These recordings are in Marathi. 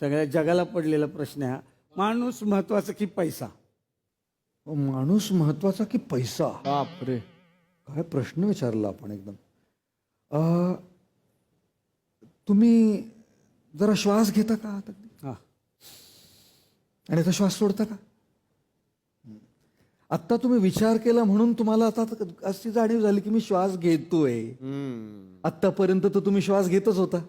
सगळ्या जगाला पडलेला प्रश्न आहे हा. माणूस महत्वाचा की पैसा? माणूस महत्वाचा की पैसा? बापरे. काय प्रश्न विचारला आपण एकदम. तुम्ही जरा श्वास घेता का आता? हा. आणि आता श्वास सोडता का? आत्ता तुम्ही विचार केला म्हणून तुम्हाला आता अशी जाणीव झाली की मी श्वास घेतोय. आत्तापर्यंत तर तुम्ही श्वास घेतच होता.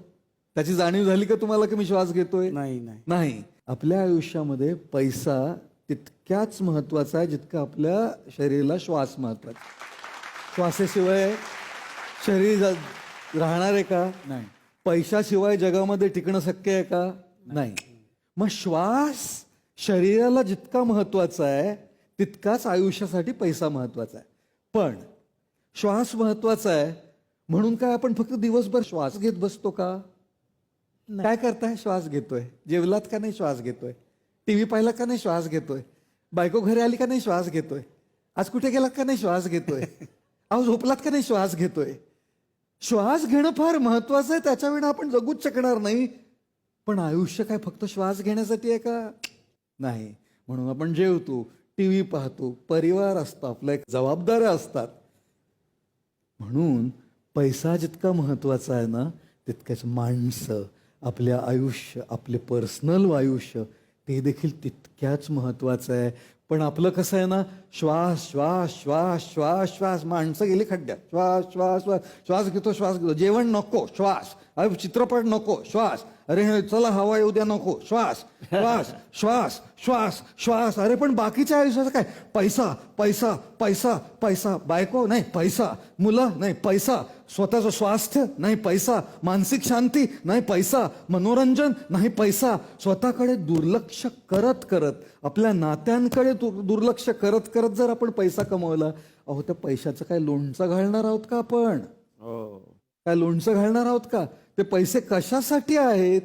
त्याची जाणीव झाली का तुम्हाला की मी श्वास घेतोय? नाही नाही. नाही. आपल्या आयुष्यामध्ये पैसा तितक्याच महत्वाचा आहे जितका आपल्या शरीराला श्वास महत्वाचा. श्वासाशिवाय शरीर राहणार आहे का? नाही. पैशाशिवाय जगामध्ये टिकणं शक्य आहे का? नाही. मग श्वास शरीराला जितका महत्वाचा आहे तितकाच आयुष्यासाठी पैसा महत्वाचा आहे. पण श्वास महत्वाचा आहे म्हणून काय आपण फक्त दिवसभर श्वास घेत बसतो का? काय करताय? श्वास घेतोय. जेवलात का नाही? श्वास घेतोय. टीव्ही पाहिला का नाही? श्वास घेतोय. बायको घरी आली का नाही? श्वास घेतोय. आज कुठे गेलात का नाही? श्वास घेतोय. अहो झोपलात का नाही? श्वास घेतोय. श्वास घेणं फार महत्वाचं आहे. त्याच्याविना आपण जगूच शकणार नाही. पण आयुष्य काय फक्त श्वास घेण्यासाठी आहे का? नाही. म्हणून आपण जेवतो, टीव्ही पाहतो, परिवार असतो, आपल्या एक जबाबदाऱ्या असतात. म्हणून पैसा जितका महत्वाचा आहे ना तितकंच माणसं, आपल्या आयुष्य, आपले पर्सनल आयुष्य ते देखील तितक्याच महत्वाचं आहे. पण आपलं कसं आहे ना, श्वास श्वास श्वास श्वास श्वास. माणसं गेली खड्ड्यात. श्वास श्वास श्वास. श्वास घेतो, श्वास घेतो. जेवण नको, श्वास. अरे चित्रपट नको, श्वास. अरे चला हवा येऊ द्या, नको, श्वास श्वास श्वास श्वास श्वास. अरे पण बाकीच्या आयुष्याचं काय? पैसा पैसा पैसा पैसा. बायको नाही, पैसा. मुलं नाही, पैसा. स्वतःचं स्वास्थ्य नाही, पैसा. मानसिक शांती नाही, पैसा. मनोरंजन नाही, पैसा. स्वतःकडे दुर्लक्ष करत करत, आपल्या नात्यांकडे दुर्लक्ष करत करत जर आपण पैसा कमवला, अहो त्या पैशाचं काय लोणचं घालणार आहोत का आपण? काय लोणचं घालणार आहोत का? ते पैसे कशासाठी आहेत?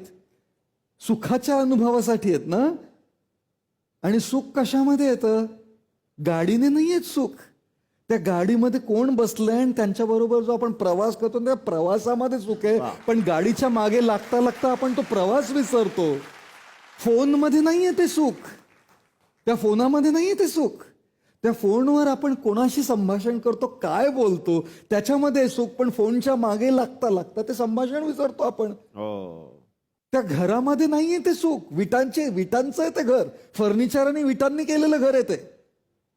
सुखाच्या अनुभवासाठी आहेत ना. आणि सुख कशामध्ये येतं? गाडीने नाही येत सुख. त्या गाडीमध्ये कोण बसलंय आणि त्यांच्याबरोबर जो आपण प्रवास करतो त्या प्रवासामध्ये सुख आहे. पण गाडीच्या मागे लागता लागता आपण तो प्रवास विसरतो. फोनमध्ये नाहीये ते सुख. त्या फोनामध्ये नाहीये ते सुख. त्या फोनवर आपण कोणाशी संभाषण करतो, काय बोलतो, त्याच्यामध्ये सुख. पण फोनच्या मागे लागता लागता ते संभाषण विसरतो आपण. त्या घरामध्ये नाहीये ते सुख. विटांचं आहे ते घर. फर्निचर आणि विटांनी केलेलं घर आहे ते.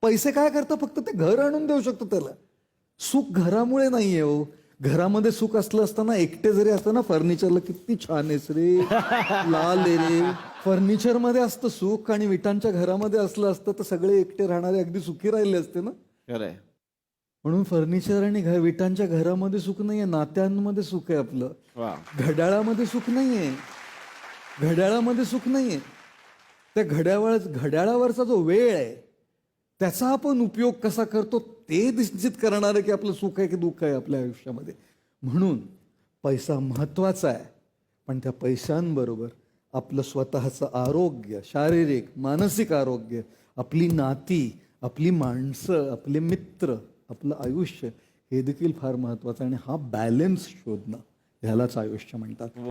पैसे काय करता? फक्त ते घर आणून देऊ शकतो त्याला. सुख घरामुळे नाहीये हो. घरामध्ये सुख असलं असताना एकटे जरी असतं ना, फर्निचरला किती छान आहेस रे, लाल आहे रे. फर्निचर मध्ये असतं सुख आणि विटांच्या घरामध्ये असलं असतं तर सगळे एकटे राहणारे अगदी सुखी राहिले असते ना. म्हणून फर्निचर आणि विटांच्या घरामध्ये सुख नाहीये, नात्यांमध्ये सुख आहे आपलं. घड्याळामध्ये सुख नाहीये. घड्याळामध्ये सुख नाहीये. त्या घड्याळावरचा जो वेळ आहे त्याचा आपण उपयोग कसा करतो ते निश्चित करणार आहे की आपलं सुख आहे की दुःख आहे आपल्या आयुष्यामध्ये. म्हणून पैसा महत्वाचा आहे. पण त्या पैशांबरोबर आपलं स्वतःचं आरोग्य, शारीरिक मानसिक आरोग्य, आपली नाती, आपली माणसं, आपले मित्र, आपलं आयुष्य हे देखील फार महत्वाचं आहे. आणि हा बॅलन्स शोधणं ह्यालाच आयुष्य म्हणतात.